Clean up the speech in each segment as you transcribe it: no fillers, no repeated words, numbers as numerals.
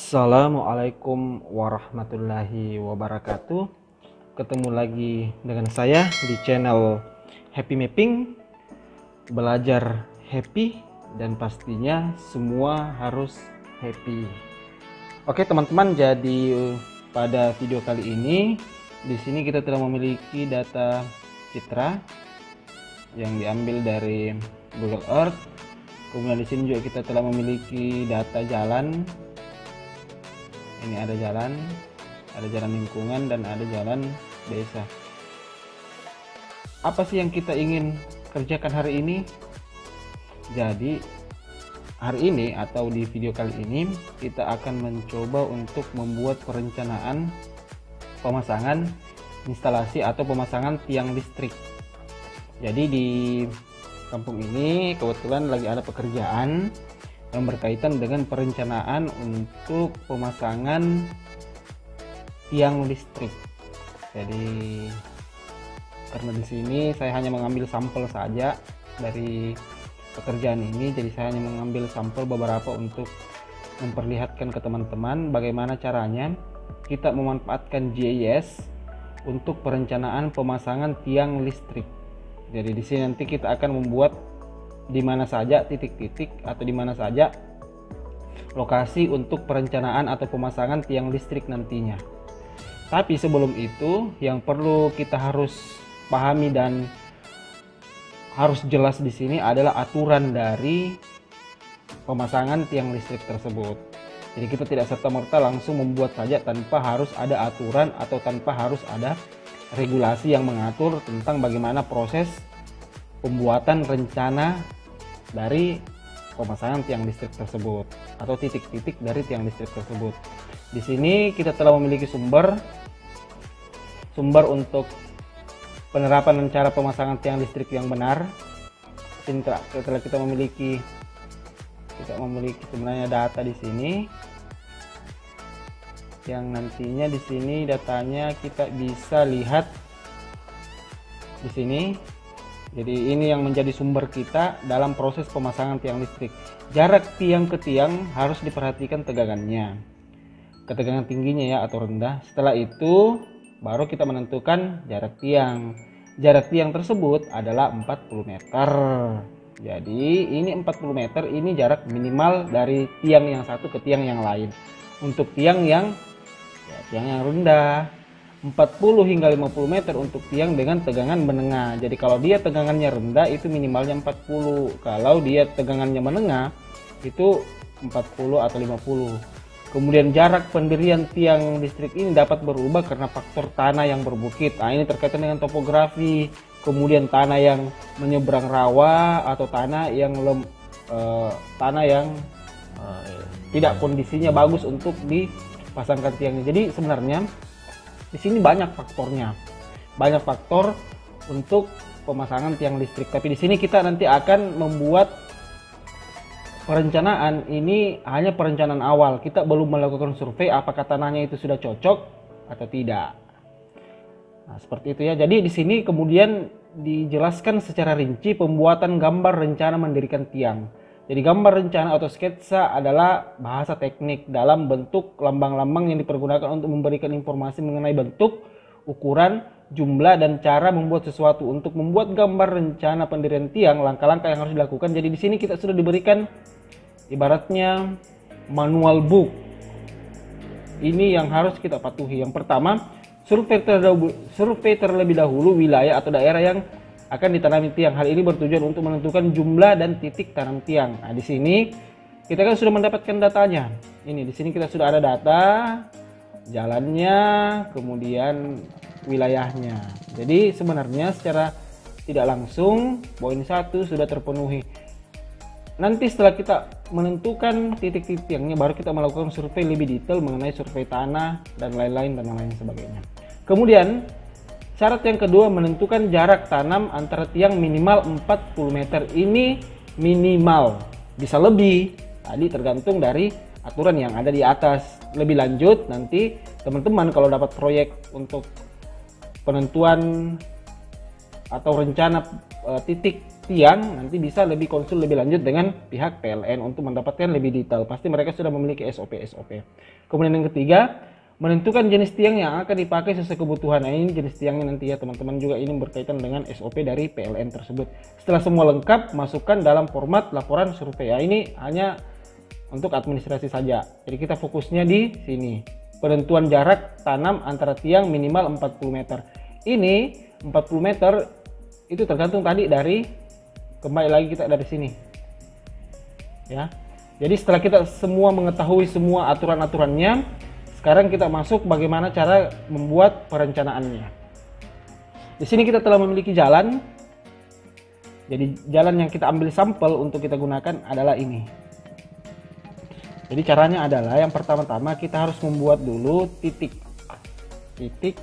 Assalamualaikum warahmatullahi wabarakatuh. Ketemu lagi dengan saya di channel Happy Mapping. Belajar happy dan pastinya semua harus happy. Oke teman-teman, jadi pada video kali ini di sini kita telah memiliki data citra yang diambil dari Google Earth. Kemudian di sini juga kita telah memiliki data jalan. Ini ada jalan lingkungan dan ada jalan desa. Apa sih yang kita ingin kerjakan hari ini? Jadi hari ini atau di video kali ini kita akan mencoba untuk membuat perencanaan pemasangan instalasi atau pemasangan tiang listrik. Jadi di kampung ini kebetulan lagi ada pekerjaan yang berkaitan dengan perencanaan untuk pemasangan tiang listrik. Jadi karena di sini saya hanya mengambil sampel saja dari pekerjaan ini, jadi saya hanya mengambil sampel beberapa untuk memperlihatkan ke teman-teman bagaimana caranya kita memanfaatkan GIS untuk perencanaan pemasangan tiang listrik. Jadi di sini nanti kita akan membuat di mana saja titik-titik atau di mana saja lokasi untuk perencanaan atau pemasangan tiang listrik nantinya. Tapi sebelum itu yang perlu kita harus pahami dan harus jelas di sini adalah aturan dari pemasangan tiang listrik tersebut. Jadi kita tidak serta-merta langsung membuat saja tanpa harus ada aturan atau tanpa harus ada regulasi yang mengatur tentang bagaimana proses pembuatan rencana dari pemasangan tiang listrik tersebut atau titik-titik dari tiang listrik tersebut. Di sini kita telah memiliki sumber untuk penerapan dan cara pemasangan tiang listrik yang benar. Setelah kita memiliki sebenarnya data di sini, yang nantinya di sini datanya kita bisa lihat di sini. Jadi ini yang menjadi sumber kita dalam proses pemasangan tiang listrik. Jarak tiang ke tiang harus diperhatikan tegangannya, ketegangan tingginya ya atau rendah. Setelah itu baru kita menentukan jarak tiang. Jarak tiang tersebut adalah 40 meter. Jadi ini 40 meter ini jarak minimal dari tiang yang satu ke tiang yang lain. Untuk tiang yang rendah 40 hingga 50 meter untuk tiang dengan tegangan menengah. Jadi kalau dia tegangannya rendah itu minimalnya 40. Kalau dia tegangannya menengah itu 40 atau 50. Kemudian jarak pendirian tiang listrik ini dapat berubah karena faktor tanah yang berbukit. Nah, ini terkaitan dengan topografi. Kemudian tanah yang menyeberang rawa atau tanah yang tidak kondisinya bagus untuk dipasangkan tiangnya. Jadi sebenarnya di sini banyak faktornya, banyak faktor untuk pemasangan tiang listrik. Tapi di sini kita nanti akan membuat perencanaan ini hanya perencanaan awal. Kita belum melakukan survei apakah tanahnya itu sudah cocok atau tidak. Nah, seperti itu ya. Jadi di sini kemudian dijelaskan secara rinci pembuatan gambar rencana mendirikan tiang. Jadi gambar rencana atau sketsa adalah bahasa teknik dalam bentuk lambang-lambang yang dipergunakan untuk memberikan informasi mengenai bentuk, ukuran, jumlah, dan cara membuat sesuatu. Untuk membuat gambar rencana pendirian tiang, langkah-langkah yang harus dilakukan. Jadi di sini kita sudah diberikan ibaratnya manual book. Ini yang harus kita patuhi. Yang pertama, survei terlebih dahulu wilayah atau daerah yang akan ditanami tiang. Hal ini bertujuan untuk menentukan jumlah dan titik tanam tiang. Nah, di sini kita kan sudah mendapatkan datanya. Ini di sini kita sudah ada data jalannya, kemudian wilayahnya. Jadi sebenarnya secara tidak langsung poin 1 sudah terpenuhi. Nanti setelah kita menentukan titik-titik tiangnya baru kita melakukan survei lebih detail mengenai survei tanah dan lain-lain sebagainya. Kemudian syarat yang kedua menentukan jarak tanam antara tiang minimal 40 meter. Ini minimal, bisa lebih, tadi tergantung dari aturan yang ada di atas. Lebih lanjut nanti teman-teman kalau dapat proyek untuk penentuan atau rencana titik tiang, nanti bisa lebih konsul lebih lanjut dengan pihak PLN untuk mendapatkan lebih detail. Pasti mereka sudah memiliki SOP. Kemudian yang ketiga, menentukan jenis tiang yang akan dipakai sesuai kebutuhan. Nah, ini jenis tiangnya nanti ya teman-teman, juga ini berkaitan dengan SOP dari PLN tersebut. Setelah semua lengkap, masukkan dalam format laporan survei. Ya, ini hanya untuk administrasi saja. Jadi kita fokusnya di sini. Penentuan jarak tanam antara tiang minimal 40 meter. Ini 40 meter itu tergantung tadi dari, kembali lagi kita dari sini. Ya. Jadi setelah kita semua mengetahui semua aturan-aturannya, sekarang kita masuk bagaimana cara membuat perencanaannya. Di sini kita telah memiliki jalan. Jadi jalan yang kita ambil sampel untuk kita gunakan adalah ini. Jadi caranya adalah yang pertama-tama kita harus membuat dulu titik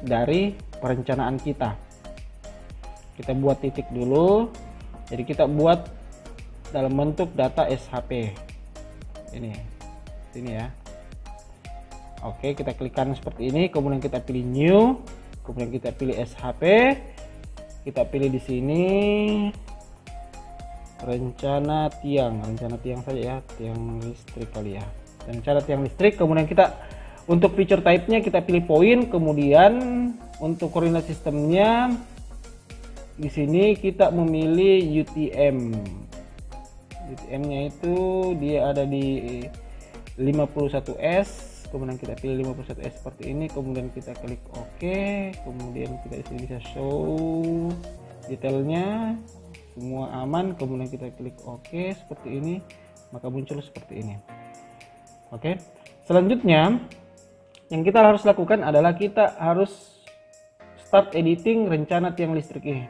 dari perencanaan kita. Kita buat titik dulu. Jadi kita buat dalam bentuk data SHP. Ini ya. Oke, kita klik kanan seperti ini, kemudian kita pilih new, kemudian kita pilih SHP, kita pilih di sini rencana tiang saja ya, tiang listrik kali ya, rencana tiang listrik. Kemudian kita untuk feature type-nya kita pilih point, kemudian untuk koordinat sistemnya di sini kita memilih UTM. UTM-nya itu dia ada di 51S. Kemudian kita pilih 51S seperti ini, kemudian kita klik OK, kemudian kita disini bisa show detailnya, semua aman, kemudian kita klik OK seperti ini, maka muncul seperti ini. Oke, selanjutnya yang kita harus lakukan adalah kita harus start editing rencana tiang listrik ini.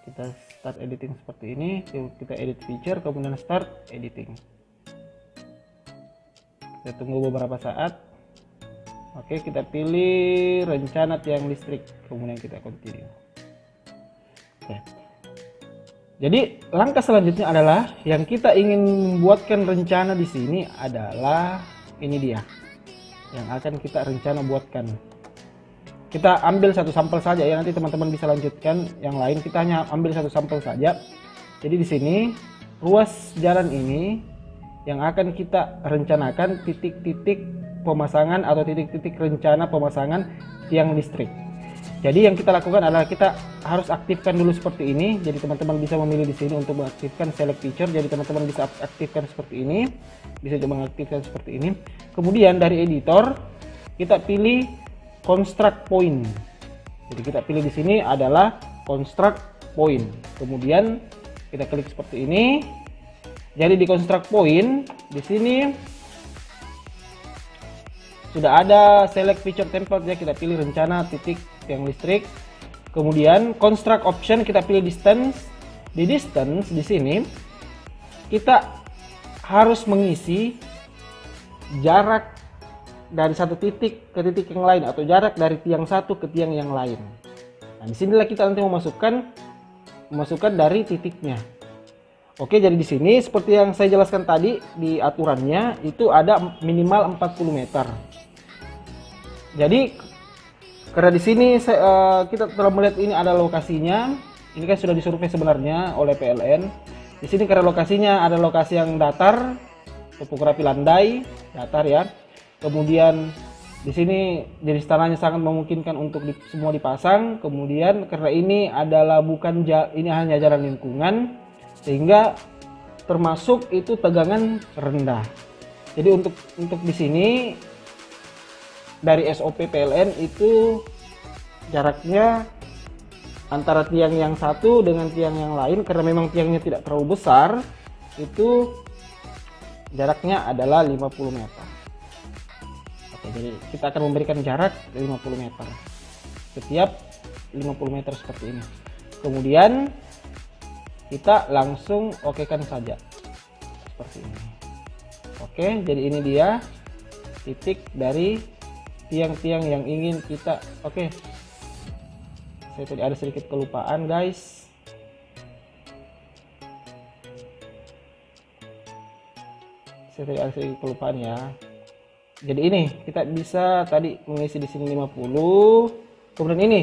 Kita start editing seperti ini, kita edit feature, kemudian start editing. Kita tunggu beberapa saat. Oke, kita pilih rencana tiang listrik, kemudian kita continue. Oke. Jadi langkah selanjutnya adalah yang kita ingin membuatkan rencana di sini adalah ini dia yang akan kita rencana buatkan. Kita ambil satu sampel saja ya, nanti teman-teman bisa lanjutkan yang lain. Kita hanya ambil satu sampel saja. Jadi di sini ruas jalan ini yang akan kita rencanakan titik-titik pemasangan atau titik-titik rencana pemasangan tiang listrik. Jadi yang kita lakukan adalah kita harus aktifkan dulu seperti ini. Jadi teman-teman bisa memilih di sini untuk mengaktifkan select feature. Jadi teman-teman bisa aktifkan seperti ini, bisa coba mengaktifkan seperti ini. Kemudian dari editor kita pilih construct point. Jadi kita pilih di sini adalah construct point. Kemudian kita klik seperti ini. Jadi di construct point di sini sudah ada select feature template ya, kita pilih rencana titik tiang listrik. Kemudian construct option kita pilih distance. Di distance di sini kita harus mengisi jarak dari satu titik ke titik yang lain atau jarak dari tiang satu ke tiang yang lain. Nah, disinilah kita nanti memasukkan dari titiknya. Oke, jadi di sini seperti yang saya jelaskan tadi di aturannya itu ada minimal 40 meter. Jadi karena di sini kita telah melihat ini ada lokasinya. Ini kan sudah disurvei sebenarnya oleh PLN. Di sini karena lokasinya ada lokasi yang datar, topografi landai, datar ya. Kemudian di sini jenis tanahnya sangat memungkinkan untuk semua dipasang. Kemudian karena ini adalah ini hanya jalan lingkungan, sehingga termasuk itu tegangan rendah. Jadi untuk di sini dari SOP PLN itu jaraknya antara tiang yang satu dengan tiang yang lain, karena memang tiangnya tidak terlalu besar, itu jaraknya adalah 50 meter. Oke, jadi kita akan memberikan jarak 50 meter setiap 50 meter seperti ini. Kemudian kita langsung okekan saja seperti ini. Oke, jadi ini dia titik dari tiang-tiang yang ingin kita. Oke, saya tadi ada sedikit kelupaan guys. Saya tadi ada sedikit kelupaan ya. Jadi ini kita bisa tadi mengisi di sini 50. Kemudian ini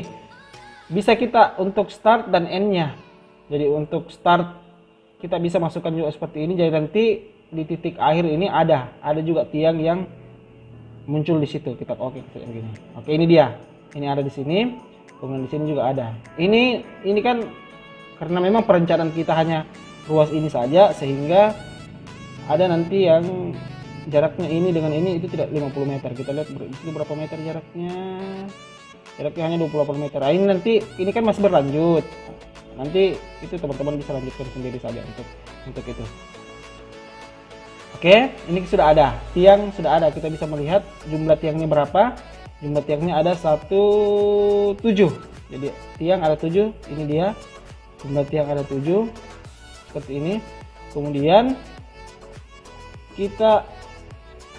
bisa kita untuk start dan end-nya. Jadi untuk start kita bisa masukkan juga seperti ini. Jadi nanti di titik akhir ini ada juga tiang yang muncul di situ. Kita oke begini. Oke, ini dia. Ini ada di sini. Kemudian di sini juga ada. Ini kan karena memang perencanaan kita hanya ruas ini saja, sehingga ada nanti yang jaraknya ini dengan ini itu tidak 50 meter. Kita lihat di sini berapa meter jaraknya. Jaraknya hanya 28 meter. Nah, ini nanti ini kan masih berlanjut. Nanti itu teman-teman bisa lanjutkan sendiri saja untuk itu. Oke, ini sudah ada. Tiang sudah ada. Kita bisa melihat jumlah tiangnya berapa. Jumlah tiangnya ada 7. Jadi tiang ada 7. Ini dia. Jumlah tiang ada 7. Seperti ini. Kemudian kita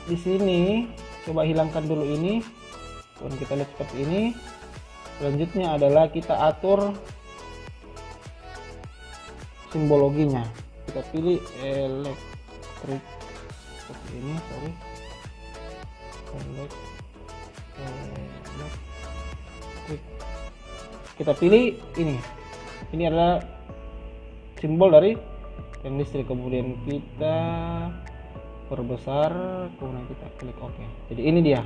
di sini coba hilangkan dulu ini. Kemudian kita lihat seperti ini. Selanjutnya adalah kita atur simbologinya. Kita pilih elektrik seperti ini, elektrik. Kita pilih ini. Ini adalah simbol dari tiang listrik. Kemudian kita perbesar, kemudian kita klik OK. Jadi ini dia.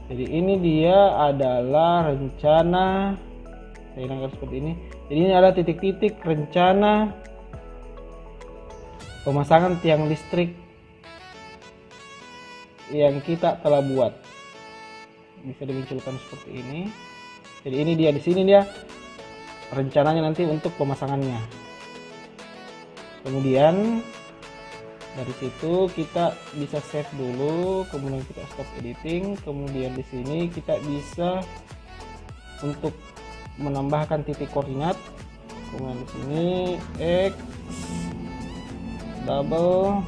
Jadi ini dia adalah rencana. Saya hilangkan seperti ini. Jadi ini adalah titik-titik rencana pemasangan tiang listrik yang kita telah buat. Bisa dimunculkan seperti ini. Jadi ini dia, di sini dia rencananya nanti untuk pemasangannya. Kemudian dari situ kita bisa save dulu, kemudian kita stop editing. Kemudian di sini kita bisa untuk menambahkan titik koordinat. Kemudian di sini X double,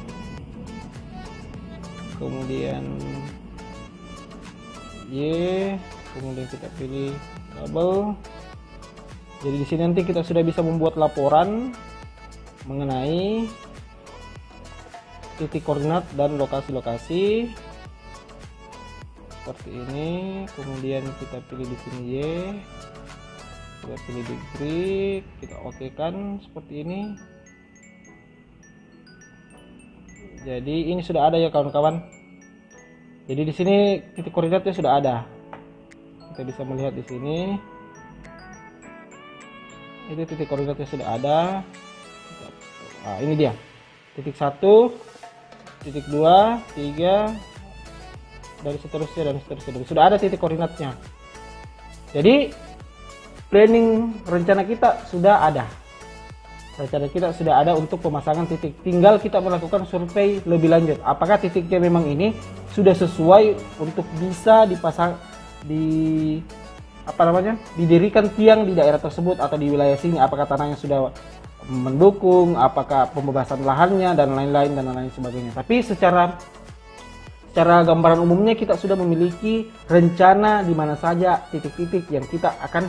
kemudian Y, kemudian kita pilih double. Jadi di sini nanti kita sudah bisa membuat laporan mengenai titik koordinat dan lokasi-lokasi seperti ini. Kemudian kita pilih di sini Y, kita pilih degree, kita oke kan seperti ini. Jadi ini sudah ada ya kawan-kawan. Jadi di sini titik koordinatnya sudah ada. Kita bisa melihat di sini. Itu titik koordinatnya sudah ada. Nah, ini dia. Titik 1, titik 2, 3, dan seterusnya dan seterusnya. Sudah ada titik koordinatnya. Jadi planning rencana kita sudah ada. Rencana kita sudah ada untuk pemasangan titik. Tinggal kita melakukan survei lebih lanjut. Apakah titiknya memang ini sudah sesuai untuk bisa dipasang didirikan tiang di daerah tersebut atau di wilayah sini. Apakah tanahnya sudah mendukung, apakah pembebasan lahannya dan lain-lain dan lain sebagainya. Tapi secara gambaran umumnya kita sudah memiliki rencana di mana saja titik-titik yang kita akan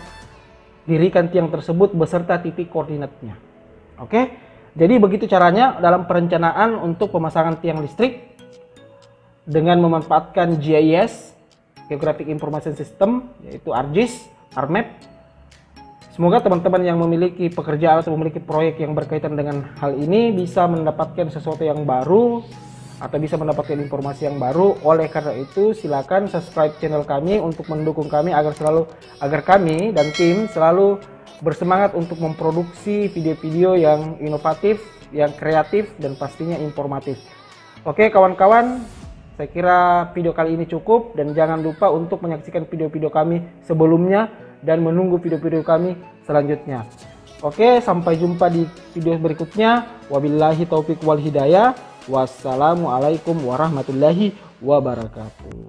dirikan tiang tersebut beserta titik koordinatnya. Oke, jadi begitu caranya dalam perencanaan untuk pemasangan tiang listrik dengan memanfaatkan GIS, Geographic Information System, yaitu ArcGIS, ArcMap. Semoga teman-teman yang memiliki pekerjaan atau memiliki proyek yang berkaitan dengan hal ini bisa mendapatkan sesuatu yang baru atau bisa mendapatkan informasi yang baru. Oleh karena itu, silakan subscribe channel kami untuk mendukung kami agar kami dan tim selalu bersemangat untuk memproduksi video-video yang inovatif, yang kreatif, dan pastinya informatif. Oke kawan-kawan, saya kira video kali ini cukup, dan jangan lupa untuk menyaksikan video-video kami sebelumnya dan menunggu video-video kami selanjutnya. Oke, sampai jumpa di video berikutnya. Wabillahi taufiq wal hidayah. Wassalamualaikum warahmatullahi wabarakatuh.